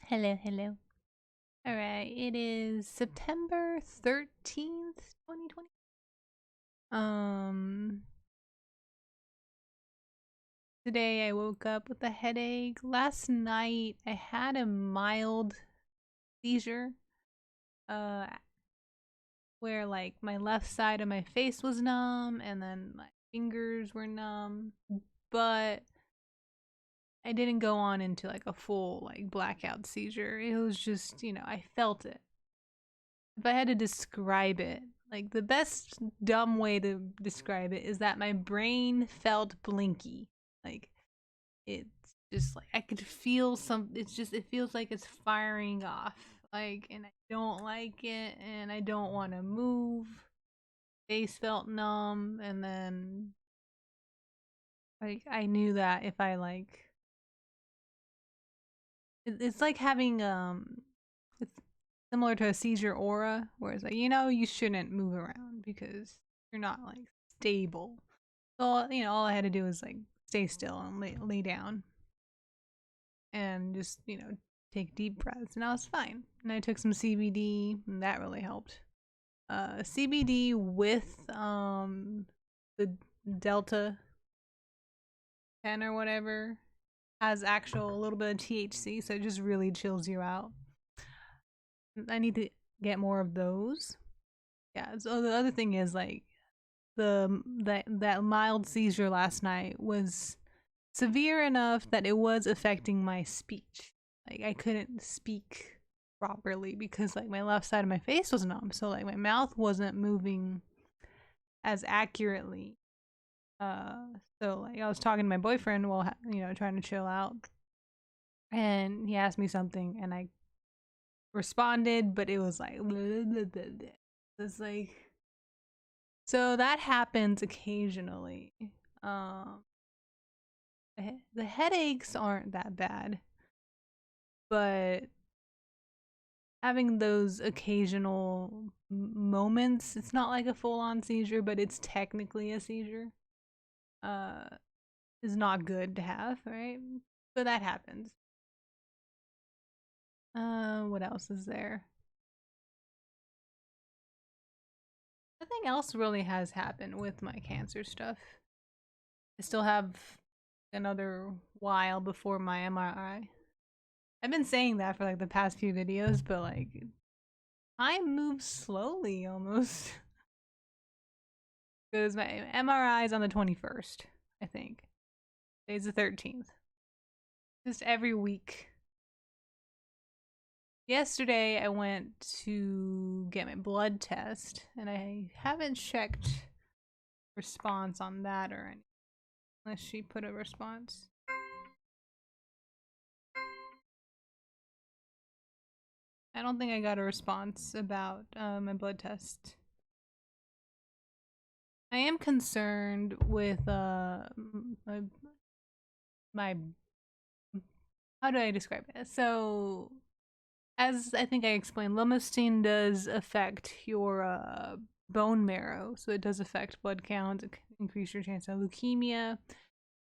Hello, hello. All right, it is September 13th, 2020. Um, Today I woke up with a headache. Last night I had a mild seizure, uh, where like my left side of my face was numb and then my fingers were numb, but I didn't go on into like a full like blackout seizure. It was just, I felt it. If I had to describe it, like the best dumb way to describe it is that my brain felt blinky. Like it's just like I could feel it feels like it's firing off. Like, and I don't like it and I don't want to move. Face felt numb, and then like I knew that if I like it's like having it's similar to a seizure aura, where it's like, you shouldn't move around because you're not like stable. So, all I had to do was like stay still and lay down and just, take deep breaths, and I was fine. And I took some CBD, and that really helped. CBD with the Delta 10 or whatever has actual a little bit of THC, so it just really chills you out. I need to get more of those. Yeah. So the other thing is like that mild seizure last night was severe enough that it was affecting my speech. Like I couldn't speak properly because like my left side of my face was numb, so like my mouth wasn't moving as accurately. So like I was talking to my boyfriend while trying to chill out, and he asked me something, and I responded, but it was like it's like so that happens occasionally. Um, the headaches aren't that bad, but having those occasional moments, it's not like a full-on seizure, but it's technically a seizure. Uh, is not good to have, right? But that happens. What else is there? Nothing else really has happened with my cancer stuff. I still have another while before my MRI. I've been saying that for like the past few videos, but like time moves slowly almost. Because my MRI is on the 21st, I think. Today's the 13th. Just every week. Yesterday I went to get my blood test, and I haven't checked response on that or anything. Unless she put a response. I don't think I got a response about my blood test. I am concerned with my how do I describe it? So, as I think I explained, lomustine does affect your bone marrow, so it does affect blood count, increase your chance of leukemia.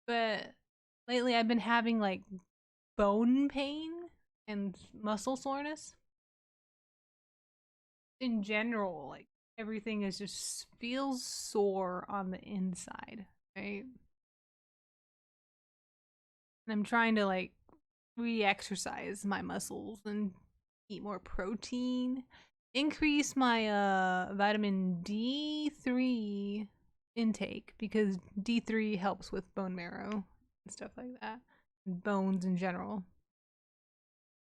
But lately, I've been having like bone pain and muscle soreness. In general, like everything is just feels sore on the inside, right? And I'm trying to like re-exercise my muscles and eat more protein, increase my vitamin D3 intake, because D3 helps with bone marrow and stuff like that, and bones in general.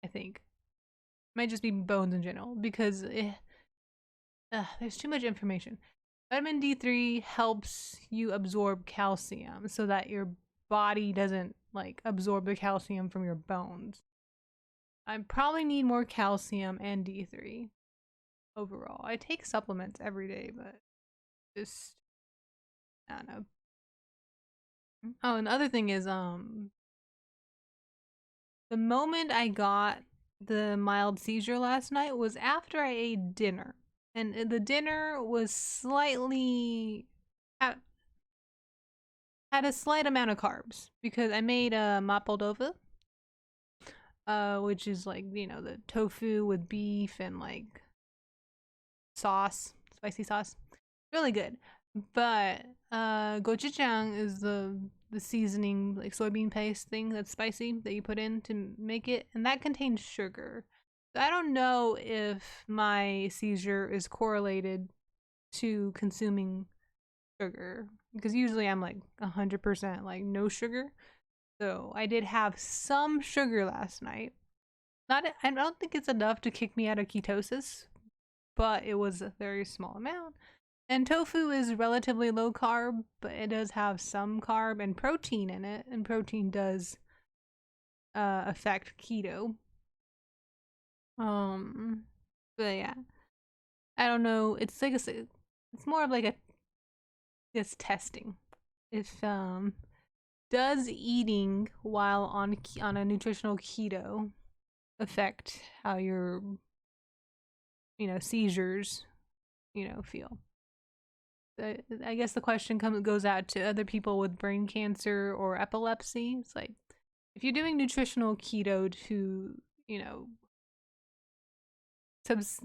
I think might just be bones in general because there's too much information. Vitamin D3 helps you absorb calcium so that your body doesn't like absorb the calcium from your bones. I probably need more calcium and D3 overall. I take supplements every day, but just I don't know. Oh, and the other thing is the moment I got the mild seizure last night was after I ate dinner. And the dinner was slightly had a slight amount of carbs because I made a mapo tofu. which is like, you know, the tofu with beef and like sauce, spicy sauce. Really good. But gochujang is the seasoning, like soybean paste thing that's spicy that you put in to make it, and that contains sugar. So I don't know if my seizure is correlated to consuming sugar, because usually I'm like 100% like no sugar. So I did have some sugar last night. Not, I don't think it's enough to kick me out of ketosis, but it was a very small amount. And tofu is relatively low carb, but it does have some carb and protein in it, and protein does affect keto. But yeah, I don't know. It's like it's more of like a this testing. If does eating while on a nutritional keto affect how your seizures feel? I guess the question goes out to other people with brain cancer or epilepsy. It's like, if you're doing nutritional keto to,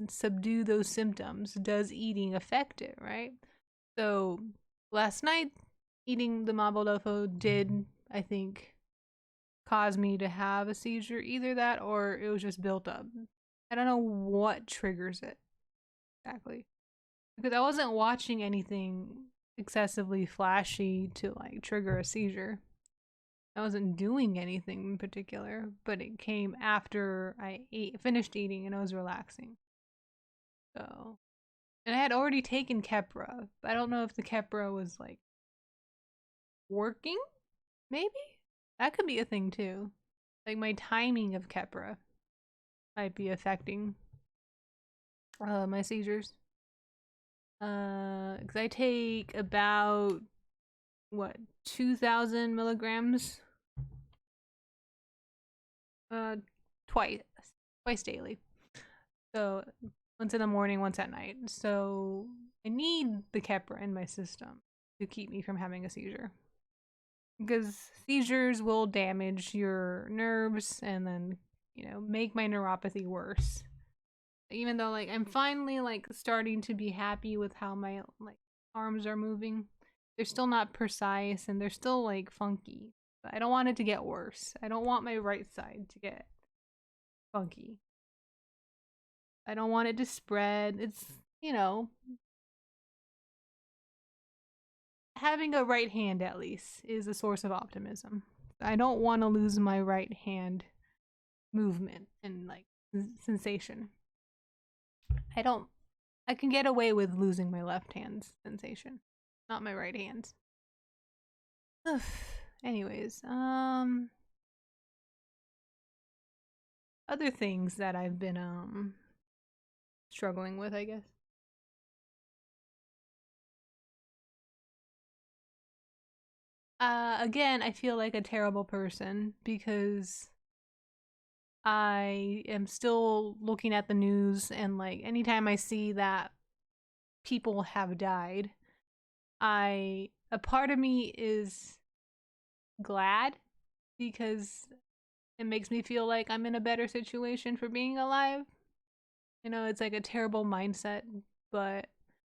subdue those symptoms, does eating affect it, right? So last night, eating the mapo tofu did, I think, cause me to have a seizure. Either that or it was just built up. I don't know what triggers it exactly, because I wasn't watching anything excessively flashy to like trigger a seizure. I wasn't doing anything in particular, but it came after I finished eating, and I was relaxing. So, and I had already taken Keppra, but I don't know if the Keppra was like working. Maybe that could be a thing too. Like my timing of Keppra might be affecting my seizures. Because I take about what 2,000 milligrams uh twice daily, so once in the morning, once at night. So I need the Keppra in my system to keep me from having a seizure, because seizures will damage your nerves and then make my neuropathy worse. Even though like I'm finally like starting to be happy with how my like arms are moving, they're still not precise and they're still like funky. But I don't want it to get worse. I don't want my right side to get funky. I don't want it to spread. It's, having a right hand at least is a source of optimism. I don't want to lose my right hand movement and like sensation. I can get away with losing my left hand's sensation, not my right hand. Anyways, other things that I've been struggling with, I guess. Again, I feel like a terrible person because I am still looking at the news, and like anytime I see that people have died, a part of me is glad, because it makes me feel like I'm in a better situation for being alive. It's like a terrible mindset, but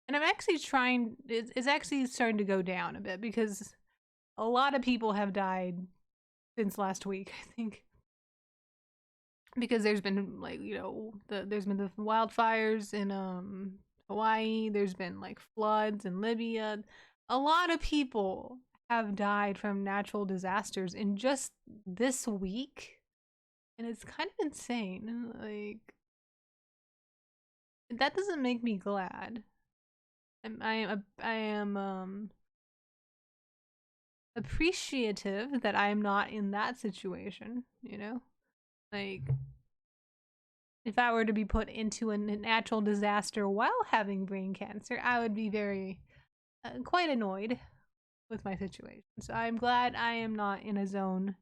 and I'm actually trying, it's actually starting to go down a bit, because a lot of people have died since last week, I think. Because there's been like, there's been the wildfires in Hawaii, there's been like floods in Libya. A lot of people have died from natural disasters in just this week, and it's kind of insane. Like, that doesn't make me glad. I am appreciative that I'm not in that situation, Like, if I were to be put into a natural disaster while having brain cancer, I would be very quite annoyed with my situation. So I'm glad I am not in a zone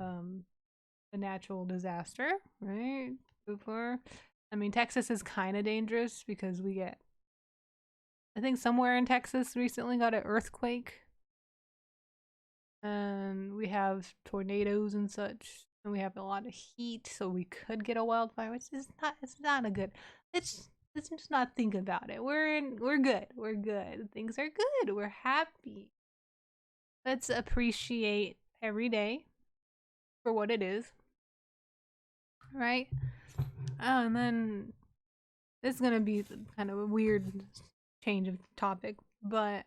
a natural disaster, right? Before, I mean, Texas is kind of dangerous because I think somewhere in Texas recently got an earthquake, and we have tornadoes and such. and we have a lot of heat, so we could get a wildfire, which is not. It's not a good. Let's just not think about it. We're good. We're good. Things are good. We're happy. Let's appreciate every day for what it is, right? And then this is gonna be kind of a weird change of topic, but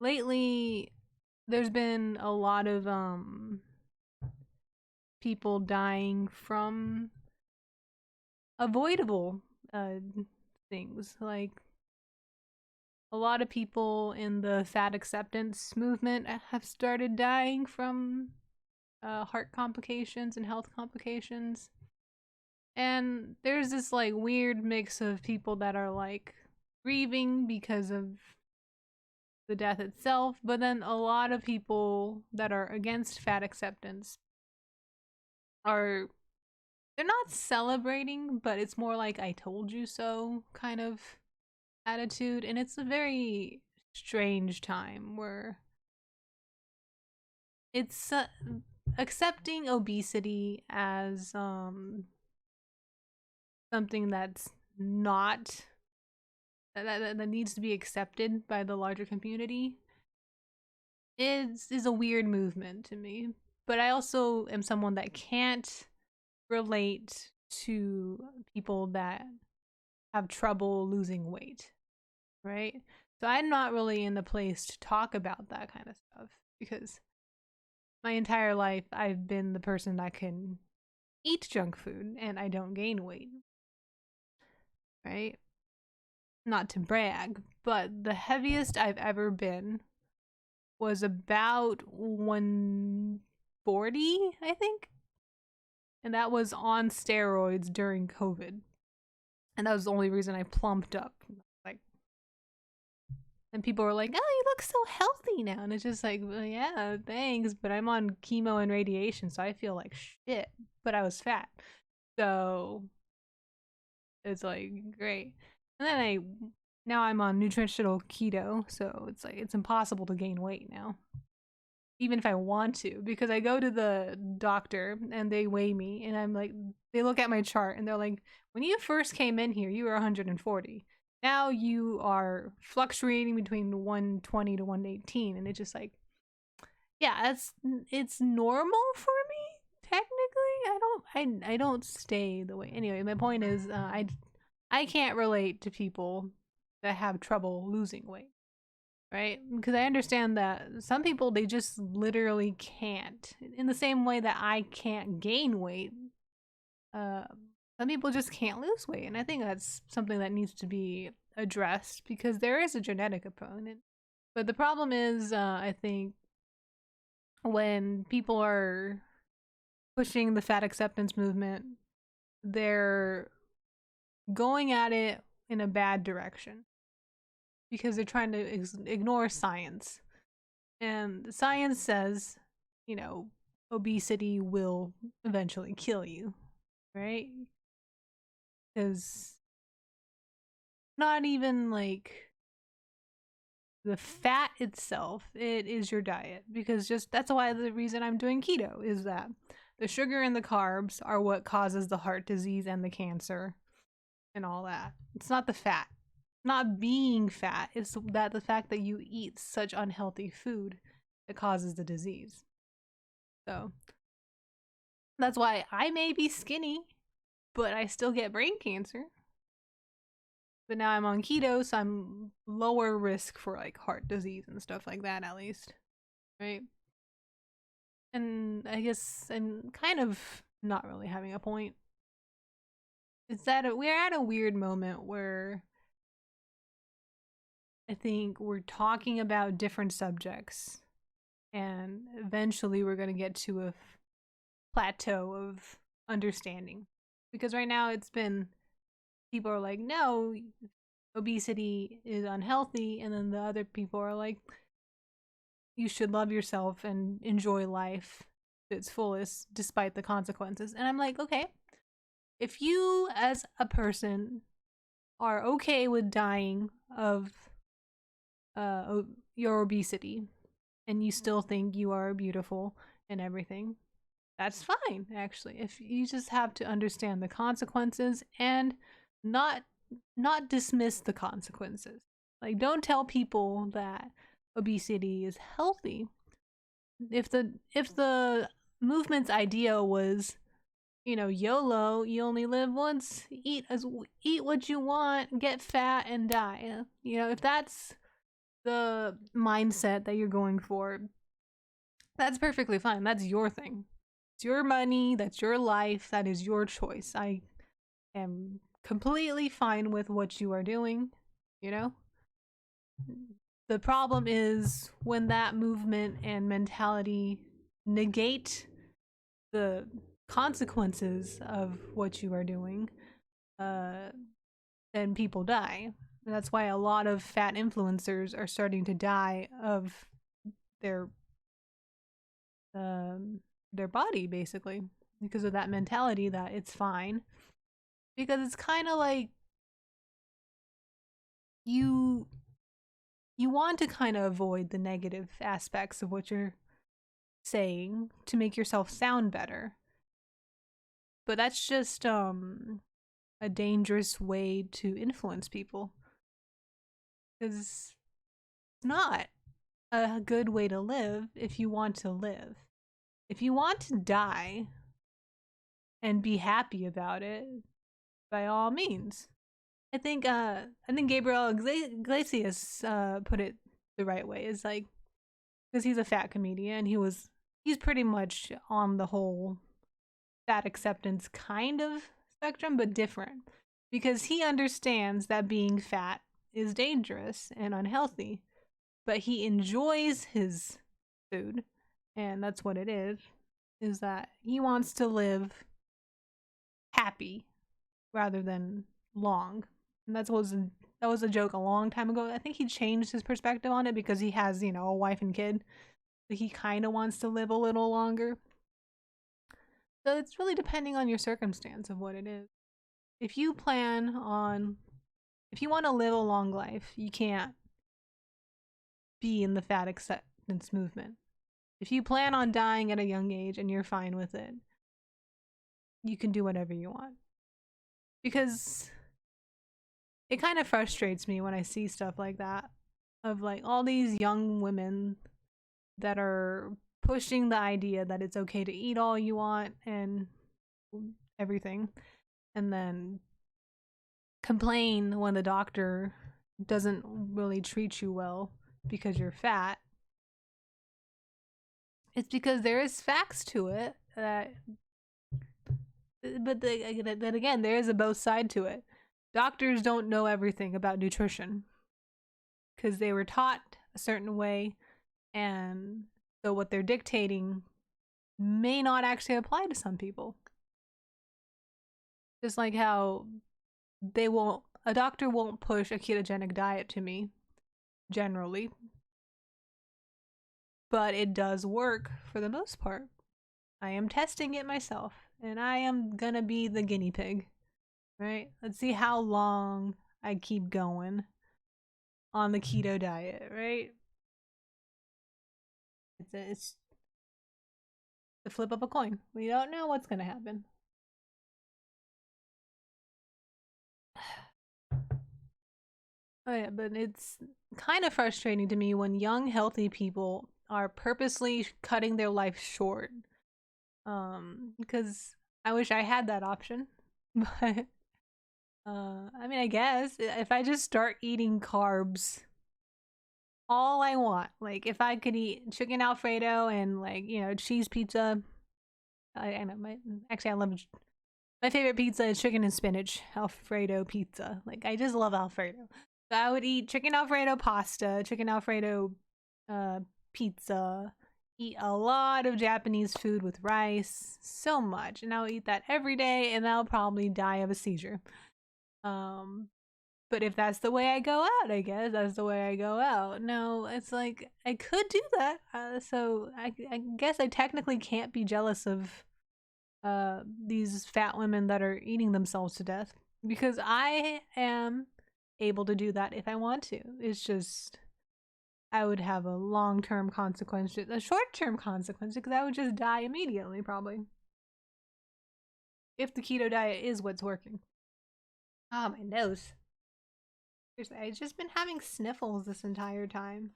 lately there's been a lot of people dying from avoidable things. Like a lot of people in the fat acceptance movement have started dying from heart complications and health complications. And there's this like weird mix of people that are like grieving because of the death itself, but then a lot of people that are against fat acceptance are, they're not celebrating, but it's more like I told you so kind of attitude. And it's a very strange time where it's accepting obesity as something that's not that needs to be accepted by the larger community is a weird movement to me. But I also am someone that can't relate to people that have trouble losing weight, right? So I'm not really in the place to talk about that kind of stuff because my entire life I've been the person that can eat junk food and I don't gain weight, right? Not to brag, but the heaviest I've ever been was about 140, I think. And that was on steroids during COVID. And that was the only reason I plumped up. Like, and people were like, "Oh, you look so healthy now." And it's just like, well, yeah, thanks, but I'm on chemo and radiation, so I feel like shit. But I was fat. So it's like great. And then now I'm on nutritional keto, so it's like it's impossible to gain weight now. Even if I want to, because I go to the doctor and they weigh me and I'm like, they look at my chart and they're like, when you first came in here, you were 140. Now you are fluctuating between 120 to 118. And it's just like, yeah, it's normal for me. Technically, I don't stay the way. Anyway, my point is, I can't relate to people that have trouble losing weight, right? Because I understand that some people, they just literally can't. In the same way that I can't gain weight, some people just can't lose weight. And I think that's something that needs to be addressed because there is a genetic component. But the problem is, I think, when people are pushing the fat acceptance movement, they're going at it in a bad direction because they're trying to ignore science. And science says, you know, obesity will eventually kill you, right? Because not even like the fat itself, it is your diet. Because just that's why the reason I'm doing keto is that the sugar and the carbs are what causes the heart disease and the cancer and all that. It's not the fat. Not being fat, it's that the fact that you eat such unhealthy food that causes the disease. So that's why I may be skinny, but I still get brain cancer. But now I'm on keto, so I'm lower risk for like heart disease and stuff like that, at least. Right? And I guess I'm kind of not really having a point. It's that we're at a weird moment where I think we're talking about different subjects, and eventually we're going to get to a plateau of understanding. Because right now it's been, people are like, no, obesity is unhealthy, and then the other people are like, you should love yourself and enjoy life to its fullest despite the consequences. And I'm like, okay, if you as a person are okay with dying of your obesity and you still think you are beautiful and everything, that's fine, actually. If you just have to understand the consequences and not not dismiss the consequences. Like, don't tell people that obesity is healthy. If the movement's idea was, YOLO, you only live once, eat what you want, get fat and die. If that's the mindset that you're going for, that's perfectly fine. That's your thing. It's your money, that's your life, that is your choice. I am completely fine with what you are doing, you know? The problem is when that movement and mentality negate the consequences of what you are doing, uh, then people die. And that's why a lot of fat influencers are starting to die of their um, their body, basically, because of that mentality that it's fine. Because it's kind of like you you want to kind of avoid the negative aspects of what you're saying to make yourself sound better. But that's just a dangerous way to influence people, because it's not a good way to live if you want to live. If you want to die and be happy about it, by all means. I think Gabriel Iglesias put it the right way. Is like, because he's a fat comedian, he's pretty much on the whole fat acceptance kind of spectrum, but different, because he understands that being fat is dangerous and unhealthy, but he enjoys his food, and that's what it is that he wants to live happy rather than long. And that was a joke a long time ago. I think he changed his perspective on it because he has, a wife and kid. So he kind of wants to live a little longer. So it's really depending on your circumstance of what it is. If you want to live a long life, you can't be in the fat acceptance movement. If you plan on dying at a young age and you're fine with it, you can do whatever you want. Because it kind of frustrates me when I see stuff like that, of like all these young women that are pushing the idea that it's okay to eat all you want and everything, and then complain when the doctor doesn't really treat you well because you're fat. It's because there is facts to it that, but then again, there is a both side to it. Doctors don't know everything about nutrition because they were taught a certain way, and so what they're dictating may not actually apply to some people. Just like how a doctor won't push a ketogenic diet to me, generally, but it does work for the most part. I am testing it myself, and I am gonna be the guinea pig, right? Let's see how long I keep going on the keto diet, right? It's the flip of a coin. We don't know what's gonna happen. Oh yeah, but it's kind of frustrating to me when young, healthy people are purposely cutting their life short. Because I wish I had that option, but I mean, I guess if I just start eating carbs all I want, like if I could eat chicken Alfredo and like cheese pizza. I know I love my favorite pizza is chicken and spinach Alfredo pizza. Like I just love Alfredo. So I would eat chicken Alfredo pasta, chicken Alfredo pizza, eat a lot of Japanese food with rice, so much, and I'll eat that every day, and I'll probably die of a seizure. But if that's the way I go out, I guess that's the way I go out. No, it's like I could do that, so I guess I technically can't be jealous of these fat women that are eating themselves to death, because I am able to do that if I want to. It's just I would have a long-term consequence, a short-term consequence, because I would just die immediately, probably. If the keto diet is what's working. Ah, my nose. Seriously, I've just been having sniffles this entire time.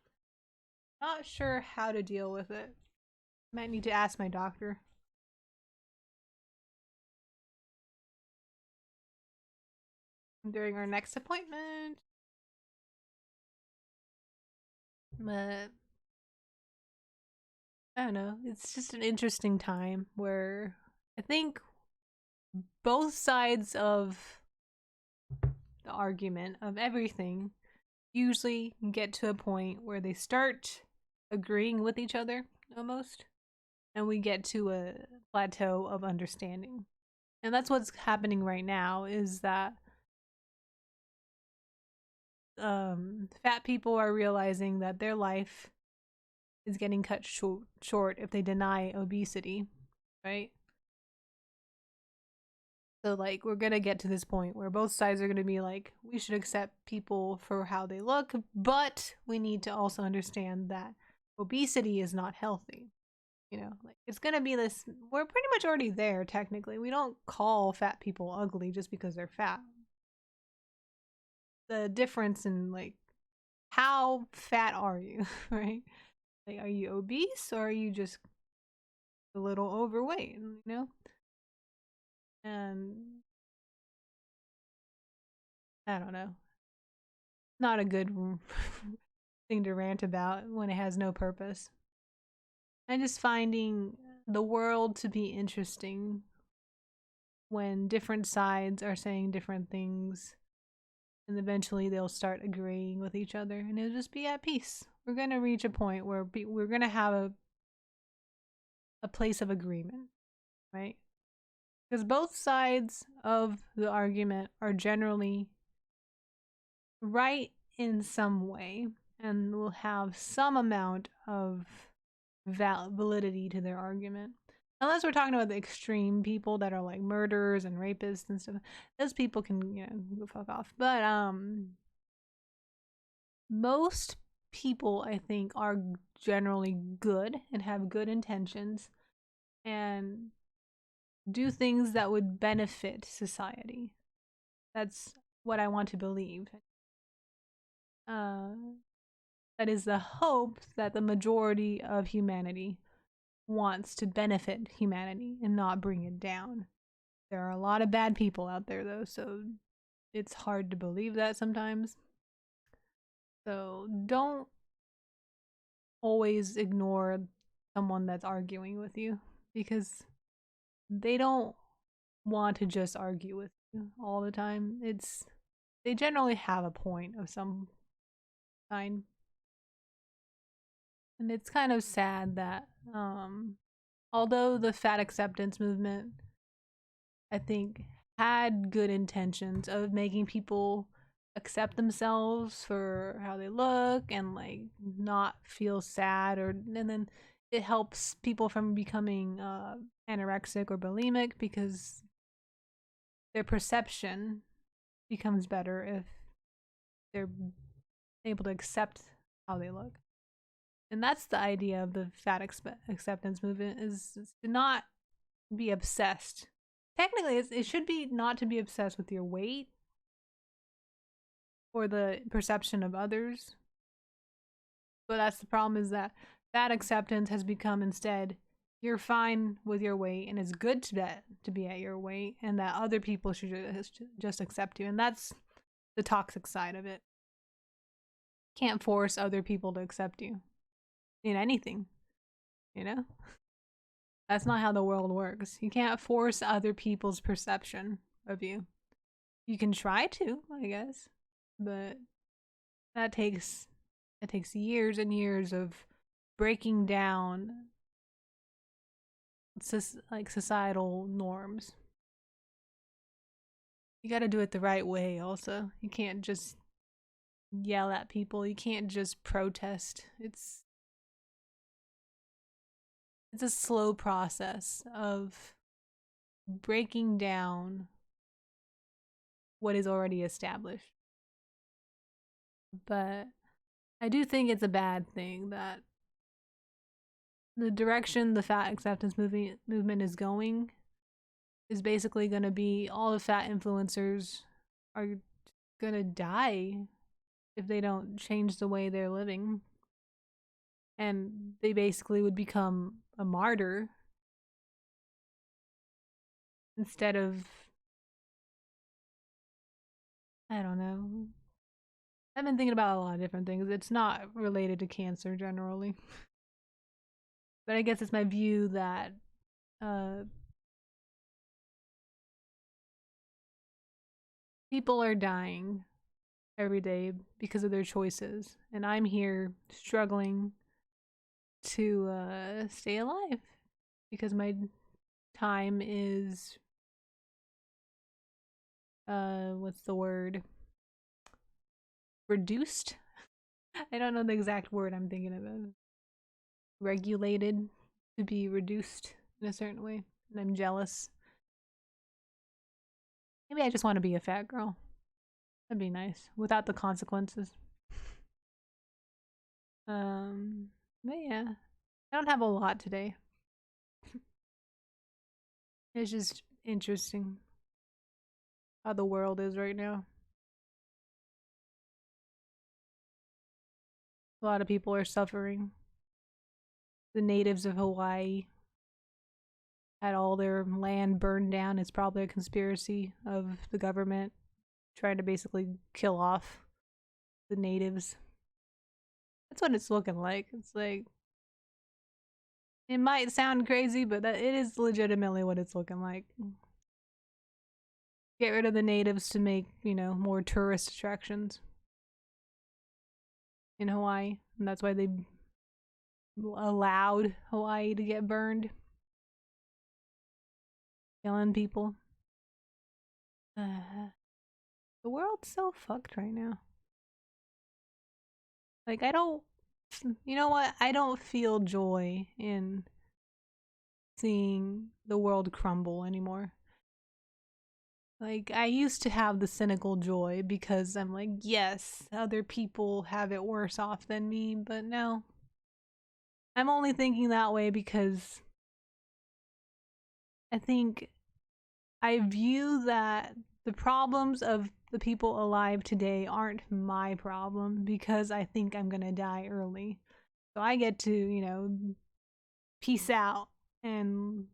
Not sure how to deal with it. Might need to ask my doctor. During our next appointment. But I don't know. It's just an interesting time where I think both sides of the argument of everything usually get to a point where they start agreeing with each other almost, and we get to a plateau of understanding. And that's what's happening right now, is that fat people are realizing that their life is getting cut short if they deny obesity, right? So like we're gonna get to this point where both sides are gonna be like, we should accept people for how they look, but we need to also understand that obesity is not healthy. You know, like it's gonna be this. We're pretty much already there technically. We don't call fat people ugly just because they're fat. The difference in like how fat are you, right? Like, are you obese or are you just a little overweight? You know, and I don't know. Not a good thing to rant about when it has no purpose. I'm just finding the world to be interesting when different sides are saying different things, and eventually they'll start agreeing with each other and it'll just be at peace. We're going to reach a point where we're going to have a place of agreement, right? Because both sides of the argument are generally right in some way and will have some amount of validity to their argument. Unless we're talking about the extreme people that are like murderers and rapists and stuff. Those people can, go fuck off. But most people, I think, are generally good and have good intentions and do things that would benefit society. That's what I want to believe. Uh, that is the hope that the majority of humanity wants to benefit humanity and not bring it down. There are a lot of bad people out there, though, so it's hard to believe that sometimes. So don't always ignore someone that's arguing with you, because they don't want to just argue with you all the time. They generally have a point of some kind. And it's kind of sad that although the fat acceptance movement, I think, had good intentions of making people accept themselves for how they look and like not feel sad, and then it helps people from becoming anorexic or bulimic because their perception becomes better if they're able to accept how they look. And that's the idea of the fat acceptance movement, is to not be obsessed. Technically, it should be not to be obsessed with your weight or the perception of others. But that's the problem, is that fat acceptance has become instead, you're fine with your weight and it's good to be at your weight, and that other people should just accept you. And that's the toxic side of it. Can't force other people to accept you in anything, you know? That's not how the world works. You can't force other people's perception of you. You can try to, I guess, but that takes years and years of breaking down like societal norms. You got to do it the right way also. You can't just yell at people. You can't just protest. It's a slow process of breaking down what is already established. But I do think it's a bad thing that the direction the fat acceptance movement is going is basically going to be all the fat influencers are going to die if they don't change the way they're living. And they basically would become a martyr instead of, I don't know. I've been thinking about a lot of different things. It's not related to cancer generally. But I guess it's my view that uh, people are dying every day because of their choices. And I'm here struggling to stay alive because my time is, what's the word? Reduced? I don't know the exact word I'm thinking of. Regulated to be reduced in a certain way. And I'm jealous. Maybe I just want to be a fat girl. That'd be nice. Without the consequences. But yeah. I don't have a lot today. It's just interesting how the world is right now. A lot of people are suffering. The natives of Hawaii had all their land burned down. It's probably a conspiracy of the government trying to basically kill off the natives. That's what it's looking like. It's like, it might sound crazy, but it is legitimately what it's looking like. Get rid of the natives to make, more tourist attractions in Hawaii. And that's why they allowed Hawaii to get burned. Killing people. The world's so fucked right now. Like, you know what? I don't feel joy in seeing the world crumble anymore. Like, I used to have the cynical joy because I'm like, yes, other people have it worse off than me, but no. I'm only thinking that way because I think I view that the problems of the people alive today aren't my problem because I think I'm gonna die early. So I get to, peace out and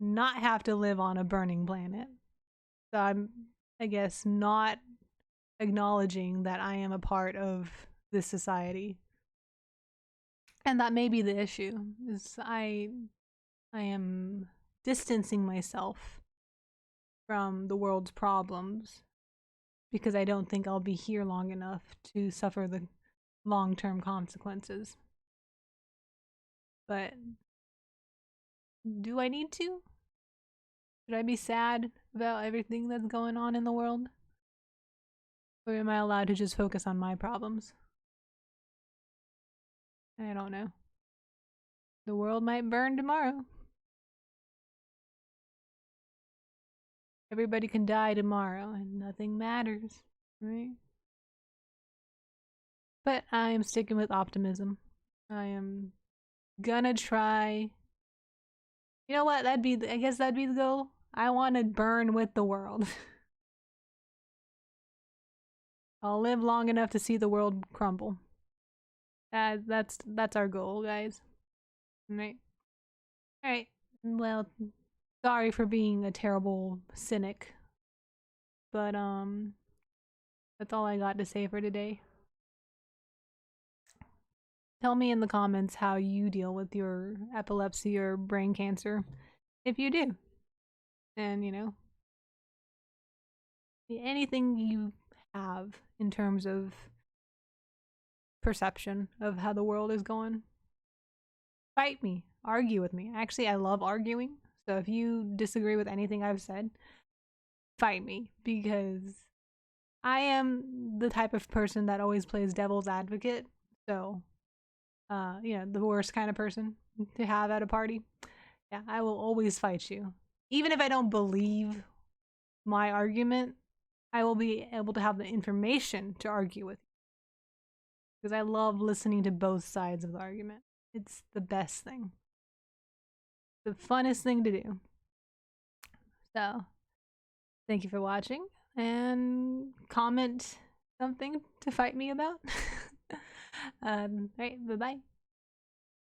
not have to live on a burning planet. So I'm, I guess, not acknowledging that I am a part of this society. And that may be the issue, is I am distancing myself from the world's problems because I don't think I'll be here long enough to suffer the long-term consequences. But do I need to? Should I be sad about everything that's going on in the world? Or am I allowed to just focus on my problems? I don't know. The world might burn tomorrow. Everybody can die tomorrow and nothing matters, right? But I am sticking with optimism. I am gonna try. You know what? I guess that'd be the goal. I want to burn with the world. I'll live long enough to see the world crumble. That's our goal, guys. Right? All right. Well, sorry for being a terrible cynic, but that's all I got to say for today. Tell me in the comments how you deal with your epilepsy or brain cancer, if you do. And, anything you have in terms of perception of how the world is going. Fight me, argue with me. Actually, I love arguing. So if you disagree with anything I've said, fight me because I am the type of person that always plays devil's advocate. So, the worst kind of person to have at a party. Yeah, I will always fight you. Even if I don't believe my argument, I will be able to have the information to argue with you. because I love listening to both sides of the argument. It's the best thing, the funnest thing to do. So, thank you for watching, and comment something to fight me about. Alright, bye bye.